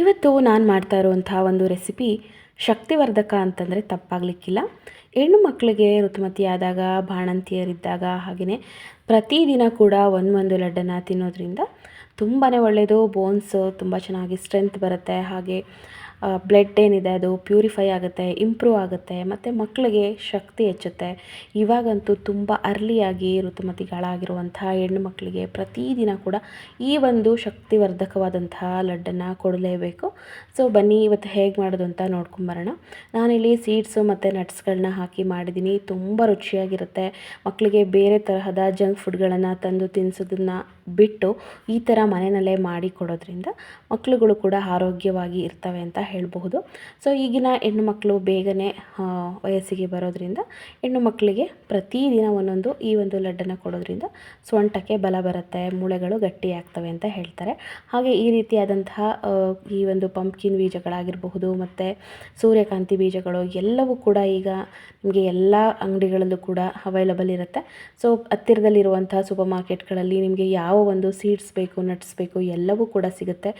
ಇವತ್ತು ನಾನು ಮಾಡ್ತಾ ಇರುವಂಥ ಒಂದು ರೆಸಿಪಿ ಶಕ್ತಿವರ್ಧಕ ಅಂತಂದರೆ ತಪ್ಪಾಗಲಿಕ್ಕಿಲ್ಲ. ಹೆಣ್ಣು ಮಕ್ಕಳಿಗೆ ಋತುಮತಿಯಾದಾಗ, ಬಾಣಂತಿಯರಿದ್ದಾಗ, ಹಾಗೆಯೇ ಪ್ರತಿದಿನ ಕೂಡ ಒಂದು ಲಡ್ಡನ್ನು ತಿನ್ನೋದ್ರಿಂದ ತುಂಬಾ ಒಳ್ಳೆಯದು. ಬೋನ್ಸ್ ತುಂಬ ಚೆನ್ನಾಗಿ ಸ್ಟ್ರೆಂತ್ ಬರುತ್ತೆ. ಹಾಗೆ ಬ್ಲಡ್ ಏನಿದೆ ಅದು ಪ್ಯೂರಿಫೈ ಆಗುತ್ತೆ, ಇಂಪ್ರೂವ್ ಆಗುತ್ತೆ, ಮತ್ತು ಮಕ್ಕಳಿಗೆ ಶಕ್ತಿ ಹೆಚ್ಚುತ್ತೆ. ಇವಾಗಂತೂ ತುಂಬ ಅರ್ಲಿಯಾಗಿ ಋತುಮತಿಗಳಾಗಿರುವಂತಹ ಹೆಣ್ಣು ಮಕ್ಕಳಿಗೆ ಪ್ರತಿದಿನ ಕೂಡ ಈ ಒಂದು ಶಕ್ತಿವರ್ಧಕವಾದಂತಹ ಲಡ್ಡನ್ನು ಕೊಡಲೇಬೇಕು. ಸೊ ಬನ್ನಿ ಇವತ್ತು ಹೇಗೆ ಮಾಡೋದು ಅಂತ ನೋಡ್ಕೊಂಬರೋಣ. ನಾನಿಲ್ಲಿ ಸೀಡ್ಸು ಮತ್ತು ನಟ್ಸ್ಗಳನ್ನ ಹಾಕಿ ಮಾಡಿದ್ದೀನಿ. ತುಂಬ ರುಚಿಯಾಗಿರುತ್ತೆ. ಮಕ್ಕಳಿಗೆ ಬೇರೆ ತರಹದ ಜಂಕ್ ಫುಡ್ಗಳನ್ನು ತಂದು ತಿನ್ನಿಸೋದನ್ನು ಬಿಟ್ಟು ಈ ಥರ ಮನೆಯಲ್ಲೇ ಮಾಡಿ ಕೊಡೋದ್ರಿಂದ ಮಕ್ಕಳುಗಳು ಕೂಡ ಆರೋಗ್ಯವಾಗಿ ಇರ್ತವೆ ಅಂತ ಹೇಳಬಹುದು. ಸೊ ಈಗಿನ ಹೆಣ್ಣು ಮಕ್ಕಳು ಬೇಗನೆ ವಯಸ್ಸಿಗೆ ಬರೋದ್ರಿಂದ ಹೆಣ್ಣು ಮಕ್ಕಳಿಗೆ ಪ್ರತಿದಿನ ಈ ಒಂದು ಲಡ್ಡನ್ನು ಕೊಡೋದ್ರಿಂದ ಸೊಂಟಕ್ಕೆ ಬಲ ಬರುತ್ತೆ, ಮೂಳೆಗಳು ಗಟ್ಟಿಯಾಗ್ತವೆ ಅಂತ ಹೇಳ್ತಾರೆ. ಹಾಗೆ ಈ ರೀತಿಯಾದಂತಹ ಈ ಒಂದು ಪಂಪ್ಕಿನ್ ಬೀಜಗಳಾಗಿರಬಹುದು ಮತ್ತು ಸೂರ್ಯಕಾಂತಿ ಬೀಜಗಳು ಎಲ್ಲವೂ ಕೂಡ ಈಗ ನಿಮಗೆ ಎಲ್ಲ ಅಂಗಡಿಗಳಲ್ಲೂ ಕೂಡ ಅವೈಲಬಲ್ ಇರುತ್ತೆ. ಸೊ ಹತ್ತಿರದಲ್ಲಿರುವಂತಹ ಸೂಪರ್ ಮಾರ್ಕೆಟ್ಗಳಲ್ಲಿ ನಿಮಗೆ ಯಾವ ಒಂದು ಸೀಡ್ಸ್ ಬೇಕು, ನಟ್ಸ್ ಬೇಕು ಎಲ್ಲವೂ ಕೂಡ ಸಿಗುತ್ತೆ.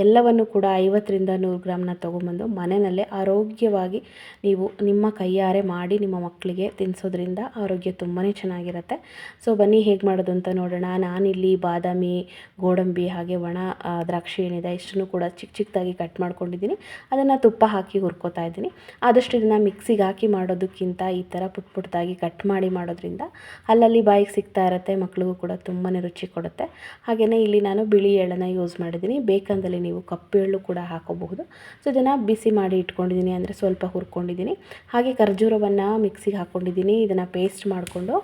ಎಲ್ಲವನ್ನು ಕೂಡ 50ರಿಂದ 100 ಗ್ರಾಮ್ನ ತೊಗೊಂಬಂದು ಮನೆಯಲ್ಲೇ ಆರೋಗ್ಯವಾಗಿ ನೀವು ನಿಮ್ಮ ಕೈಯಾರೆ ಮಾಡಿ ನಿಮ್ಮ ಮಕ್ಕಳಿಗೆ ತಿನ್ನಿಸೋದ್ರಿಂದ ಆರೋಗ್ಯ ತುಂಬಾ ಚೆನ್ನಾಗಿರುತ್ತೆ. ಸೊ ಬನ್ನಿ ಹೇಗೆ ಮಾಡೋದು ಅಂತ ನೋಡೋಣ. ನಾನಿಲ್ಲಿ ಬಾದಾಮಿ, ಗೋಡಂಬಿ ಹಾಗೆ ಒಣ ದ್ರಾಕ್ಷಿ ಏನಿದೆ ಇಷ್ಟನ್ನು ಕೂಡ ಚಿಕ್ಕದಾಗಿ ಕಟ್ ಮಾಡ್ಕೊಂಡಿದ್ದೀನಿ. ಅದನ್ನು ತುಪ್ಪ ಹಾಕಿ ಹುರ್ಕೋತಾ ಇದ್ದೀನಿ. ಆದಷ್ಟು ಇದನ್ನು ಮಿಕ್ಸಿಗೆ ಹಾಕಿ ಮಾಡೋದಕ್ಕಿಂತ ಈ ಥರ ಪುಟ್ಟದಾಗಿ ಕಟ್ ಮಾಡಿ ಮಾಡೋದ್ರಿಂದ ಅಲ್ಲಲ್ಲಿ ಬಾಯಿಗೆ ಸಿಗ್ತಾ ಇರುತ್ತೆ, ಮಕ್ಕಳಿಗೂ ಕೂಡ ತುಂಬಾ ರುಚಿ ಕೊಡುತ್ತೆ. ಹಾಗೆಯೇ ಇಲ್ಲಿ ನಾನು ಬಿಳಿ ಎಳ್ಳನ್ನು ಯೂಸ್ ಮಾಡಿದ್ದೀನಿ. ಬೇಕಂದಲ್ಲಿ ನೀವು ಕಪ್ಪು ಎಳ್ಳು ಕೂಡ ಹಾಕೋಬಹುದು. ಸೊ ಇದನ್ನು ಬಿಸಿ ಮಾಡಿ ಇಟ್ಕೊಂಡಿದ್ದೀನಿ, ಅಂದರೆ ಸ್ವಲ್ಪ ಹುರ್ಕೊಂಡಿದ್ದೀನಿ. ಹಾಗೆ ಖರ್ಜೂರವನ್ನು ಮಿಕ್ಸಿಗೆ ಹಾಕ್ಕೊಂಡಿದ್ದೀನಿ. ಇದನ್ನು ಪೇಸ್ಟ್ ಮಾಡಿಕೊಂಡು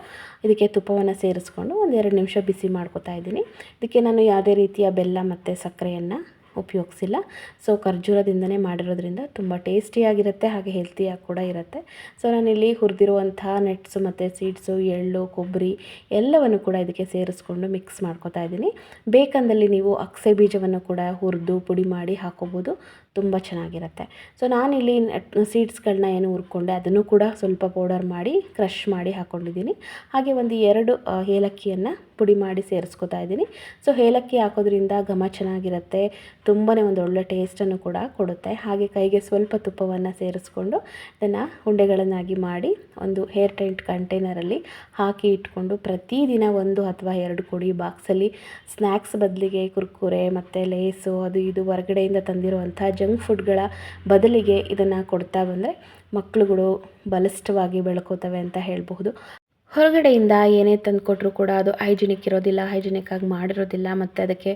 ಇದಕ್ಕೆ ತುಪ್ಪವನ್ನು ಸೇರಿಸ್ಕೊಂಡು 1-2 ನಿಮಿಷ ಬಿಸಿ ಮಾಡ್ಕೊತಾ ಇದ್ದೀನಿ. ಇದಕ್ಕೆ ನಾನು ಯಾವುದೇ ರೀತಿಯ ಬೆಲ್ಲ ಮತ್ತು ಸಕ್ಕರೆಯನ್ನು ಉಪಯೋಗಿಸಿಲ್ಲ. ಸೊ ಖರ್ಜೂರದಿಂದನೇ ಮಾಡಿರೋದ್ರಿಂದ ತುಂಬ ಟೇಸ್ಟಿಯಾಗಿರುತ್ತೆ, ಹಾಗೆ ಹೆಲ್ತಿಯಾಗಿ ಕೂಡ ಇರುತ್ತೆ. ಸೊ ನಾನಿಲ್ಲಿ ಹುರಿದಿರುವಂಥ ನಟ್ಸು ಮತ್ತು ಸೀಡ್ಸು, ಎಳ್ಳು, ಕೊಬ್ಬರಿ ಎಲ್ಲವನ್ನು ಕೂಡ ಇದಕ್ಕೆ ಸೇರಿಸ್ಕೊಂಡು ಮಿಕ್ಸ್ ಮಾಡ್ಕೊತಾ ಇದ್ದೀನಿ. ಬೇಕಂದಲ್ಲಿ ನೀವು ಅಗಸೆ ಬೀಜವನ್ನು ಕೂಡ ಹುರಿದು ಪುಡಿ ಮಾಡಿ ಹಾಕೋಬೋದು, ತುಂಬ ಚೆನ್ನಾಗಿರುತ್ತೆ. ಸೊ ನಾನಿಲ್ಲಿ ಸೀಡ್ಸ್ಗಳನ್ನ ಏನು ಹುರ್ಕೊಂಡೆ ಅದನ್ನು ಕೂಡ ಸ್ವಲ್ಪ ಪೌಡರ್ ಮಾಡಿ ಕ್ರಷ್ ಮಾಡಿ ಹಾಕ್ಕೊಂಡಿದ್ದೀನಿ. ಹಾಗೆ 1-2 ಏಲಕ್ಕಿಯನ್ನು ಪುಡಿ ಮಾಡಿ ಸೇರಿಸ್ಕೊತಾ ಇದ್ದೀನಿ. ಸೊ ಏಲಕ್ಕಿ ಹಾಕೋದ್ರಿಂದ ಘಮ ಚೆನ್ನಾಗಿರುತ್ತೆ, ತುಂಬಾ ಒಂದು ಒಳ್ಳೆ ಟೇಸ್ಟನ್ನು ಕೂಡ ಕೊಡುತ್ತೆ. ಹಾಗೆ ಕೈಗೆ ಸ್ವಲ್ಪ ತುಪ್ಪವನ್ನು ಸೇರಿಸ್ಕೊಂಡು ಇದನ್ನು ಉಂಡೆಗಳನ್ನಾಗಿ ಮಾಡಿ ಒಂದು ಏರ್ ಟೈಟ್ ಕಂಟೈನರಲ್ಲಿ ಹಾಕಿ ಇಟ್ಕೊಂಡು ಪ್ರತಿದಿನ 1 ಅಥವಾ 2 ಕೊಡಿ ಬಾಕ್ಸಲ್ಲಿ ಸ್ನ್ಯಾಕ್ಸ್ ಬದಲಿಗೆ ಕುರ್ಕುರೆ ಮತ್ತು ಲೇಸು ಅದು ಇದು ಹೊರಗಡೆಯಿಂದ ತಂದಿರುವಂಥ ಜಂಕ್ ಫುಡ್ಗಳ ಬದಲಿಗೆ ಇದನ್ನು ಕೊಡ್ತಾ ಬಂದರೆ ಮಕ್ಕಳುಗಳು ಬಲಿಷ್ಠವಾಗಿ ಬೆಳ್ಕೋತವೆ ಅಂತ ಹೇಳಬಹುದು. ಹೊರಗಡೆಯಿಂದ ಏನೇ ತಂದು ಕೊಟ್ಟರು ಕೂಡ ಅದು ಹೈಜಿನಿಕ್ ಇರೋದಿಲ್ಲ, ಹೈಜಿನಿಕ್ಕಾಗಿ ಮಾಡಿರೋದಿಲ್ಲ, ಮತ್ತು ಅದಕ್ಕೆ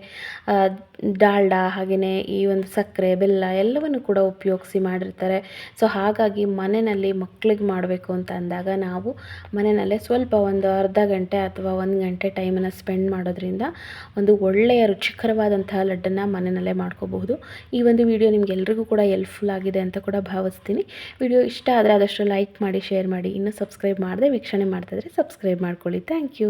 ಡಾಲ್ಡಾ ಹಾಗೆಯೇ ಈ ಒಂದು ಸಕ್ಕರೆ, ಬೆಲ್ಲ ಎಲ್ಲವನ್ನು ಕೂಡ ಉಪಯೋಗಿಸಿ ಮಾಡಿರ್ತಾರೆ. ಸೊ ಹಾಗಾಗಿ ಮನೆಯಲ್ಲಿ ಮಕ್ಕಳಿಗೆ ಮಾಡಬೇಕು ಅಂತ ಅಂದಾಗ ನಾವು ಮನೆಯಲ್ಲೇ ಸ್ವಲ್ಪ ಒಂದು ಅರ್ಧ ಗಂಟೆ ಅಥವಾ 1 ಗಂಟೆ ಟೈಮನ್ನು ಸ್ಪೆಂಡ್ ಮಾಡೋದ್ರಿಂದ ಒಂದು ಒಳ್ಳೆಯ ರುಚಿಕರವಾದಂತಹ ಲಡ್ಡನ್ನು ಮನೆಯಲ್ಲೇ ಮಾಡ್ಕೋಬಹುದು. ಈ ಒಂದು ವಿಡಿಯೋ ನಿಮಗೆಲ್ರಿಗೂ ಕೂಡ ಹೆಲ್ಪ್ಫುಲ್ ಆಗಿದೆ ಅಂತ ಕೂಡ ಭಾವಿಸ್ತೀನಿ. ವಿಡಿಯೋ ಇಷ್ಟ ಆದರೆ ಆದಷ್ಟು ಲೈಕ್ ಮಾಡಿ, ಶೇರ್ ಮಾಡಿ. ಇನ್ನೂ ಸಬ್ಸ್ಕ್ರೈಬ್ ಮಾಡದೆ ವೀಕ್ಷಣೆ ಮಾಡ್ತಾಯಿದ್ರೆ ಸಬ್ಸ್ಕ್ರೈಬ್ ಮಾಡ್ಕೊಳ್ಳಿ. Thank you.